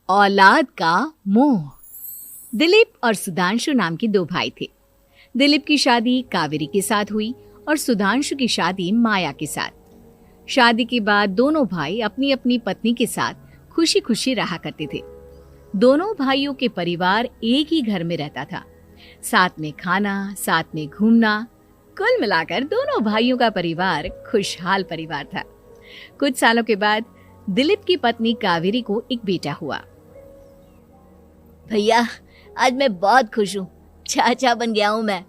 औलाद का मोह। दिलीप और सुधांशु नाम के दो भाई थे। दिलीप की शादी कावेरी के साथ हुई और सुधांशु की शादी माया के साथ। शादी के बाद दोनों भाई अपनी अपनी पत्नी के साथ खुशी खुशी रहा करते थे। दोनों भाइयों के परिवार एक ही घर में रहता था। साथ में खाना, साथ में घूमना, कुल मिलाकर दोनों भाइयों का परिवार खुशहाल परिवार था। कुछ सालों के बाद दिलीप की पत्नी कावेरी को एक बेटा हुआ। भैया, आज मैं बहुत खुश हूँ। चाचा बन गया हूँ मैं।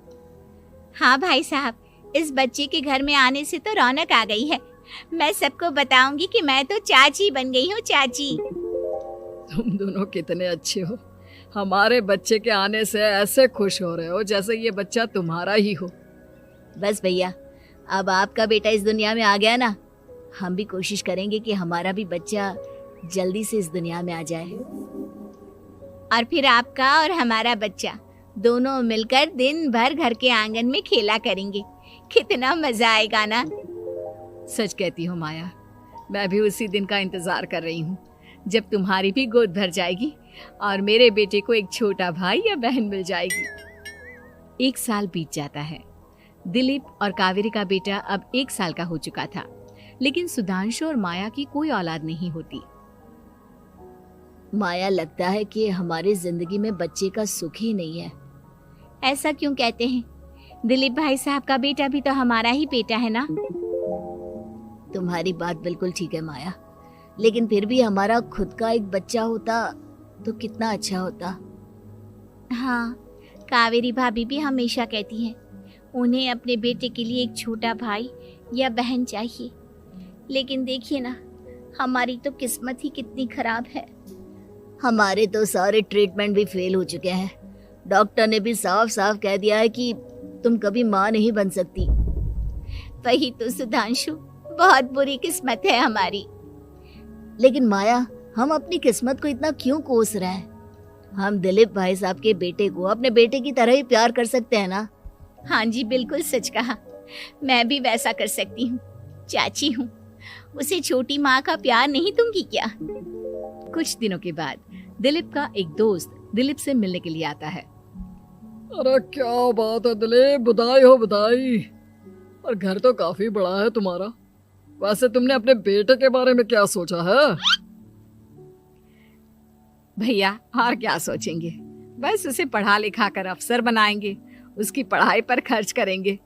हाँ भाई साहब, इस बच्चे के घर में आने से तो रौनक आ गई है। मैं सबको बताऊंगी कि मैं तो चाची बन गई हूँ, चाची। तुम दोनों कितने अच्छे हो। हमारे बच्चे के आने से ऐसे खुश हो रहे हो जैसे ये बच्चा तुम्हारा ही हो। बस भैया, अब आपका बेटा इस दुनिया में आ गया ना, हम भी कोशिश करेंगे कि हमारा भी बच्चा जल्दी से इस दुनिया में आ जाए। और फिर आपका और हमारा बच्चा दोनों मिलकर दिन भर घर के आंगन में खेला करेंगे। कितना मजा आएगा ना। सच कहती हूँ माया, मैं भी उसी दिन का इंतजार कर रही हूँ जब तुम्हारी भी गोद भर जाएगी और मेरे बेटे को एक छोटा भाई या बहन मिल जाएगी। 1 साल बीत जाता है। दिलीप और कावेरी का बेटा अब 1 साल का हो चुका था, लेकिन सुधांशु और माया की कोई औलाद नहीं होती। माया, लगता है कि हमारी जिंदगी में बच्चे का सुख ही नहीं है। ऐसा क्यों कहते हैं? दिलीप भाई साहब का बेटा भी तो हमारा ही बेटा है ना। तुम्हारी बात बिल्कुल ठीक है माया, लेकिन फिर भी हमारा खुद का एक बच्चा होता तो कितना अच्छा होता। हाँ, कावेरी भाभी भी हमेशा कहती हैं उन्हें अपने बेटे के लिए एक छोटा भाई या बहन चाहिए। लेकिन देखिए ना, हमारी तो किस्मत ही कितनी खराब है। हमारे तो सारे ट्रीटमेंट भी फेल हो चुके हैं। डॉक्टर ने भी साफ साफ कह दिया है कि तुम कभी माँ नहीं बन सकती। वही तो सुधांशु, बहुत बुरी किस्मत है हमारी। लेकिन माया, हम अपनी किस्मत को इतना क्यों कोस रहे हैं? हम दिलीप भाई साहब के बेटे को अपने बेटे की तरह ही प्यार कर सकते हैं ना। हाँ जी, बिल्कुल सच कहा। मैं भी वैसा कर सकती हूँ। चाची हूँ, उसे छोटी माँ का प्यार नहीं दूंगी क्या? कुछ दिनों के बाद दिलीप का एक दोस्त दिलीप से मिलने के लिए आता है। अरे क्या बात है दिलीप, बधाई हो बधाई। और घर तो काफी बड़ा है तुम्हारा। वैसे तुमने अपने बेटे के बारे में क्या सोचा है? भैया, और क्या सोचेंगे, बस उसे पढ़ा लिखा कर अफसर बनाएंगे, उसकी पढ़ाई पर खर्च करेंगे।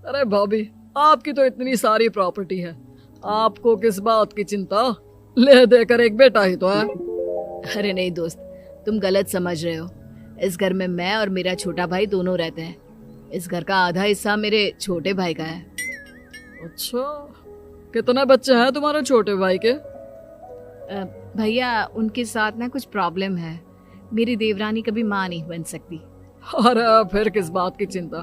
अरे भाभी, आपकी तो इतनी सारी प्रॉपर्टी है, आपको किस बात की चिंता? ले देकर एक बेटा ही तो है। अरे नहीं दोस्त, तुम गलत समझ रहे हो। इस घर में मैं और मेरा छोटा भाई दोनों रहते हैं। इस घर का आधा हिस्सा मेरे छोटे भाई का है। अच्छा, कितने बच्चे हैं तुम्हारे छोटे भाई के? भैया, उनके साथ ना कुछ प्रॉब्लम है। मेरी देवरानी कभी माँ नहीं बन सकती। अरे फिर किस बात की चिंता?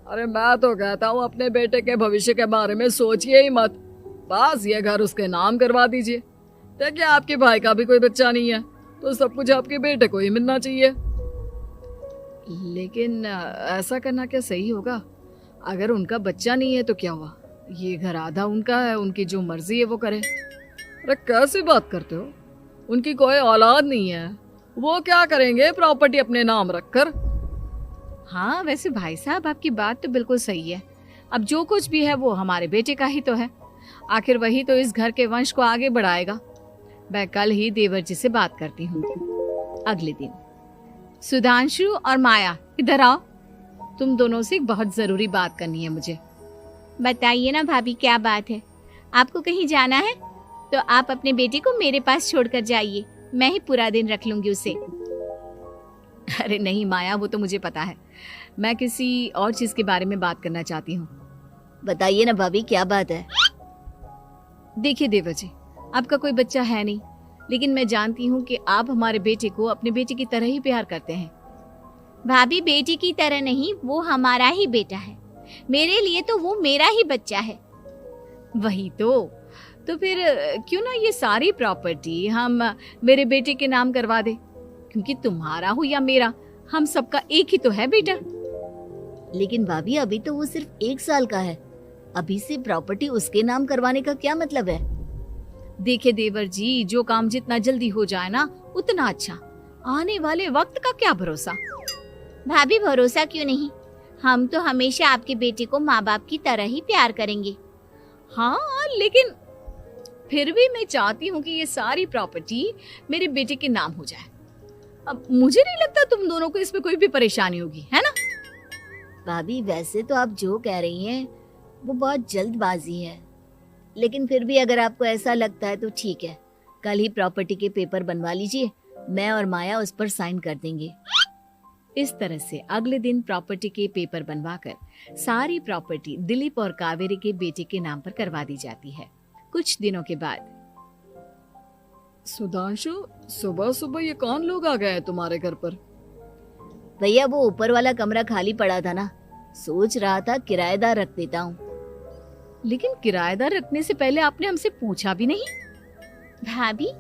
अरे मैं तो कहता हूँ अपने बेटे के भविष्य के बारे में सोचिए ही मत। बस ये घर उसके नाम करवा दीजिए। देखिए, आपके भाई का भी कोई बच्चा नहीं है तो सब कुछ आपके बेटे को ही मिलना चाहिए। लेकिन ऐसा करना क्या सही होगा? अगर उनका बच्चा नहीं है तो क्या हुआ? ये घर आधा उनका है, उनकी जो मर्जी है वो करे। अरे कैसी बात करते हो? उनकी कोई औलाद नहीं है, वो क्या करेंगे प्रॉपर्टी अपने नाम रखकर? हाँ, वैसे भाई साहब, आपकी बात तो बिल्कुल सही है। अब जो कुछ भी है वो हमारे बेटे का ही तो है। आखिर वही तो इस घर के वंश को आगे बढ़ाएगा। मैं कल ही देवर जी से बात करती हूँ। अगले दिन सुधांशु और माया, इधर आओ। तुम दोनों से एक बहुत जरूरी बात करनी है मुझे। बताइए ना भाभी, क्या बात है? आपको कहीं जाना है तो आप अपने बेटे को मेरे पास छोड़कर जाइए। मैं ही पूरा दिन रख लूंगी उसे। अरे नहीं माया, वो तो मुझे पता है। मैं किसी और चीज के बारे में बात करना चाहती हूँ। बताइए ना भाभी, क्या बात है? देखिए देवर जी, आपका कोई बच्चा है नहीं, लेकिन मैं जानती हूँ कि आप हमारे बेटे को अपने बेटे की तरह ही प्यार करते हैं। भाभी, बेटी की तरह नहीं, वो हमारा ही बेटा है। मेरे लिए तो वो मेरा ही बच्चा है। वही तो फिर क्यों ना ये सारी प्रॉपर्टी हम मेरे बेटे के नाम करवा दे, क्योंकि तुम्हारा हो या मेरा, हम सबका एक ही तो है बेटा। लेकिन भाभी, अभी तो वो सिर्फ 1 साल का है। अभी से प्रॉपर्टी उसके नाम करवाने का क्या मतलब है? देखिए देवर जी, जो काम जितना जल्दी हो जाए ना उतना अच्छा। आने वाले वक्त का क्या भरोसा। भाभी भरोसा क्यों नहीं, हम तो हमेशा आपके बेटे को माँ बाप की तरह ही प्यार करेंगे। हाँ, लेकिन फिर भी मैं चाहती हूँ कि ये सारी प्रॉपर्टी मेरे बेटे के नाम हो जाए। अब मुझे नहीं लगता तुम दोनों को इसमें कोई भी परेशानी होगी, है ना? भाभी वैसे तो आप जो कह रही हैं वो बहुत जल्दबाजी है, लेकिन फिर भी अगर आपको ऐसा लगता है तो ठीक है, कल ही प्रॉपर्टी के पेपर बनवा लीजिए, मैं और माया उस पर साइन कर देंगे। इस तरह से अगले दिन प्रॉपर्टी के पेपर बनवाकर सारी प्रॉपर्टी दिलीप और कावेरी के बेटे के नाम पर करवा दी जाती है। कुछ दिनों के बाद सुधांशु, सुबह सुबह ये कौन लोग आ गए हैं तुम्हारे घर पर? भैया वो ऊपर वाला कमरा खाली पड़ा था ना, सोच रहा था किराएदार रख देता हूँ। लेकिन किराएदार रखने से पहले आपने हमसे पूछा भी नहीं। भाभी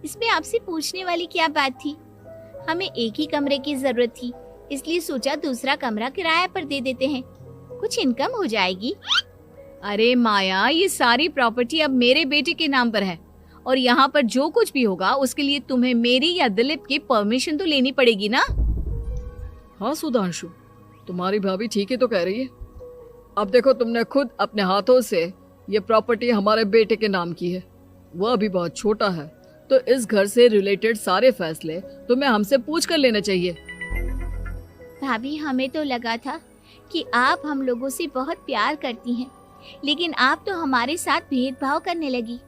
इसमें आपसे पूछने वाली क्या बात थी, हमें एक ही कमरे की जरूरत थी, इसलिए सोचा दूसरा कमरा किराए पर दे देते हैं, कुछ इनकम हो जाएगी। अरे माया, ये सारी प्रॉपर्टी अब मेरे बेटे के नाम पर है और यहाँ पर जो कुछ भी होगा उसके लिए तुम्हें मेरी या दिलीप की परमिशन तो लेनी पड़ेगी ना। हाँ सुधांशु, तुम्हारी भाभी ठीक ही तो कह रही है। अब देखो, तुमने खुद अपने हाथों से ये प्रॉपर्टी हमारे बेटे के नाम की है, वह अभी बहुत छोटा है, तो इस घर से रिलेटेड सारे फैसले तुम्हें हमसे पूछ कर लेने चाहिए। भाभी हमें तो लगा था कि आप हम लोगों से बहुत प्यार करती हैं, लेकिन आप तो हमारे साथ भेदभाव करने लगी।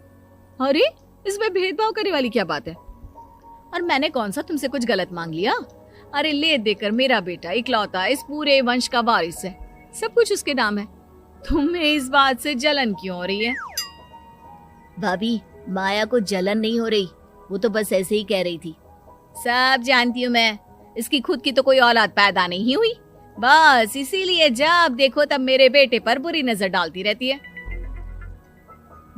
अरे इसमें भेदभाव करने वाली क्या बात है? और मैंने कौन सा तुमसे कुछ गलत मांग लिया? अरे ले देकर मेरा बेटा इकलौता इस पूरे वंश का वारिस है, सब कुछ उसके नाम है। तुम्हें इस बात से जलन क्यों हो रही है? भाभी माया को जलन नहीं हो रही, वो तो बस ऐसे ही कह रही थी। सब जानती हूँ मैं, इसकी खुद की तो कोई औलाद पैदा नहीं हुई, बस इसीलिए जब देखो तब मेरे बेटे पर बुरी नजर डालती रहती है।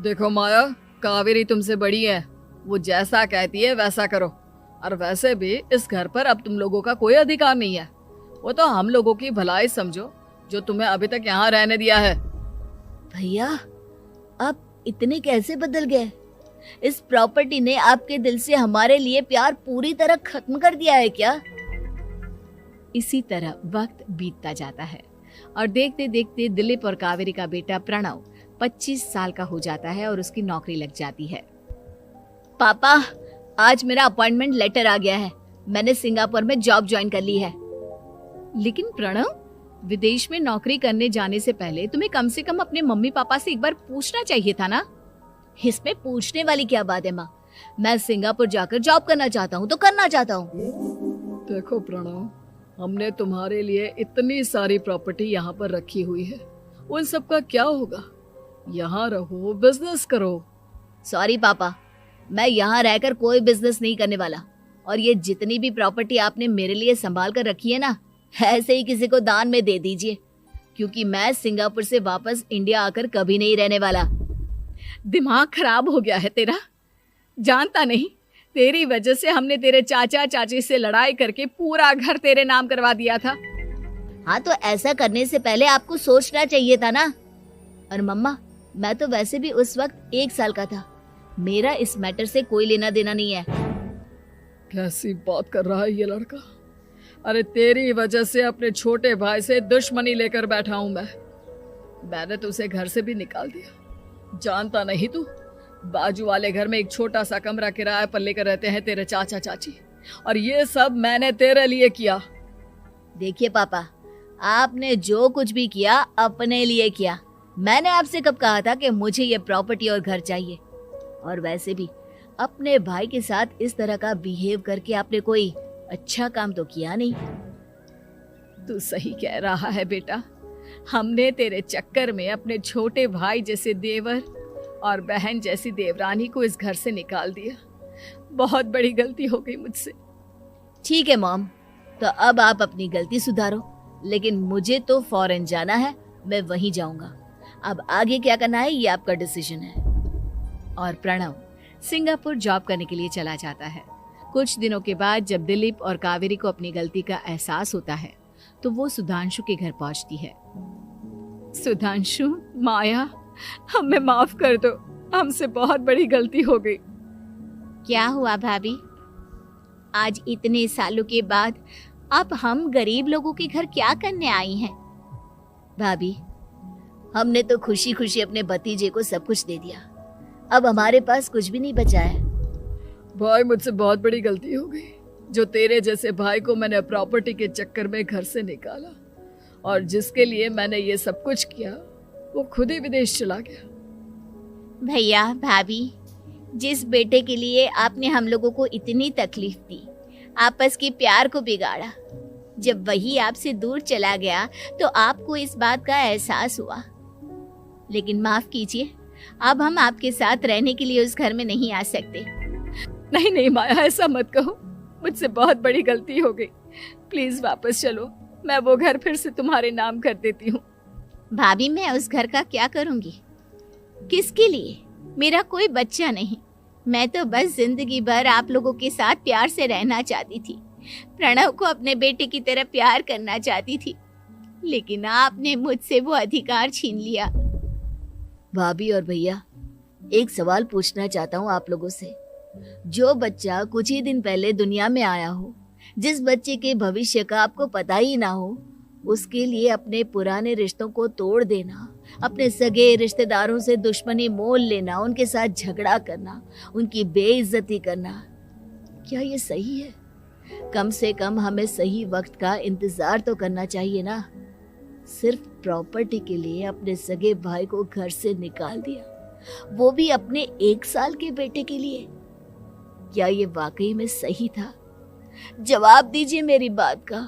देखो माया, कावेरी तुमसे बड़ी है, वो जैसा कहती है वैसा करो। और वैसे भी इस घर पर अब तुम लोगों का कोई अधिकार नहीं है, वो तो हम लोगों की भलाई समझो जो तुम्हें अभी तक यहाँ रहने दिया है। भैया आप इतने कैसे बदल गए? इस प्रॉपर्टी ने आपके दिल से हमारे लिए प्यार पूरी तरह खत्म कर दिया है क्या? इसी तरह वक्त बीतता जाता है और देखते देखते दिलीप और कावेरी का बेटा प्रणव 25 साल का हो जाता है और उसकी नौकरी लग जाती है। पापा आज मेरा अपॉइंटमेंट लेटर आ गया है, मैंने सिंगापुर में जॉब ज्वाइन कर ली है। लेकिन प्रणव, विदेश में नौकरी करने जाने से पहले तुम्हें कम से कम अपने मम्मी पापा से एक बार पूछना चाहिए था ना। इसमें पूछने वाली क्या बात है माँ, मैं सिंगापुर जाकर जॉब करना चाहता हूँ तो करना चाहता हूँ। देखो प्रणव, हमने तुम्हारे लिए इतनी सारी प्रॉपर्टी यहाँ पर रखी हुई है, उन सब का क्या होगा? यहाँ रहो, बिजनेस करो। सॉरी पापा, मैं यहाँ रहकर कोई बिजनेस नहीं करने वाला, और ये जितनी भी प्रॉपर्टी आपने मेरे लिए संभाल कर रखी है ना, ऐसे ही किसी को दान में दे दीजिए, क्योंकि मैं सिंगापुर से वापस इंडिया आकर कभी नहीं रहने वाला। दिमाग खराब हो गया है तेरा, जानता नहीं तेरी वजह से हमने तेरे चाचा चाची से लड़ाई करके पूरा घर तेरे नाम करवा दिया था। हाँ तो ऐसा करने से पहले आपको सोचना चाहिए था ना। और मम्मा, मैं तो वैसे भी उस वक्त 1 साल का था, मेरा इस मैटर से कोई लेना देना नहीं है। कैसी बात कर रहा है ये लड़का? अरे तेरी वजह से अपने छोटे भाई से दुश्मनी लेकर बैठा हूं मैंने तो उसे घर से भी निकाल दिया। जानता नहीं तू, बाजू वाले घर में एक छोटा सा कमरा किराए पर लेकर रहते हैं तेरे चाचा चाची, और ये सब मैंने तेरे लिए किया। देखिए पापा, आपने जो कुछ भी किया अपने लिए किया। मैंने आपसे कब कहा था कि मुझे ये प्रॉपर्टी और घर चाहिए? और वैसे भी अपने भाई के साथ इस तरह का बिहेव करके आपने कोई अच्छा काम तो किया नहीं। तू सही कह रहा है बेटा, हमने तेरे चक्कर में अपने छोटे भाई जैसे देवर और बहन जैसी देवरानी को इस घर से निकाल दिया। बहुत बड़ी गलती हो गई मुझसे। ठीक है मॉम, तो अब आप अपनी गलती सुधारो, लेकिन मुझे तो फॉरेन जाना है, मैं वहीं जाऊंगा। अब आगे क्या करना है ये आपका डिसीजन है। और प्रणव सिंगापुर जॉब करने के लिए चला जाता है। कुछ दिनों के बाद जब दिलीप और कावेरी को अपनी गलती का एहसास होता है तो वो सुधांशु के घर पहुंचती है। सुधांशु, माया, हमें माफ कर दो, हमसे बहुत बड़ी गलती हो गई। क्या हुआ भाभी? आज इतने सालों के बाद अब हम गरीब लोगों के घर क्या करने आई हैं? भाभी, हमने तो खुशी खुशी अपने भतीजे को सब कुछ दे दिया, अब हमारे पास कुछ भी नहीं बचा है। भाई मुझसे बहुत बड़ी गलती हो गई, जो तेरे जैसे भाई को मैंने प्रॉपर्टी के चक्कर में घर से निकाला, और जिसके लिए मैंने ये सब कुछ किया वो खुद ही विदेश चला गया। भैया भाभी, जिस बेटे के लिए आपने हम लोगों को इतनी तकलीफ दी, आपस के प्यार को बिगाड़ा, जब वही आपसे दूर चला गया तो आपको इस बात का एहसास हुआ। लेकिन माफ कीजिए, अब हम आपके साथ रहने के लिए उस घर में नहीं आ सकते। नहीं नहीं माया, ऐसा मत कहो, मुझसे बहुत बड़ी गलती हो गई, प्लीज वापस चलो, मैं वो घर फिर से तुम्हारे नाम कर देती हूँ। भाभी, मैं उस घर का क्या करूंगी? किसके लिए? मेरा कोई बच्चा नहीं, मैं तो बस जिंदगी भर आप लोगों के साथ प्यार से रहना चाहती थी, प्रणव को अपने बेटे की तरह प्यार करना चाहती थी, लेकिन आपने मुझसे वो अधिकार छीन लिया। भाभी और भैया, एक सवाल पूछना चाहता हूँ आप लोगों से। जो बच्चा कुछ ही दिन पहले दुनिया में आया हो, जिस बच्चे के भविष्य का आपको पता ही ना हो, उसके लिए अपने पुराने रिश्तों को तोड़ देना, अपने सगे रिश्तेदारों से दुश्मनी मोल लेना, उनके साथ झगड़ा करना, उनकी बेइज्जती करना, क्या ये सही है? कम से कम हमें सही वक्त का इंतजार तो करना चाहिए ना। सिर्फ प्रॉपर्टी के लिए अपने सगे भाई को घर से निकाल दिया, वो भी अपने 1 साल के बेटे के लिए। क्या ये वाकई में सही था? जवाब दीजिए मेरी बात का।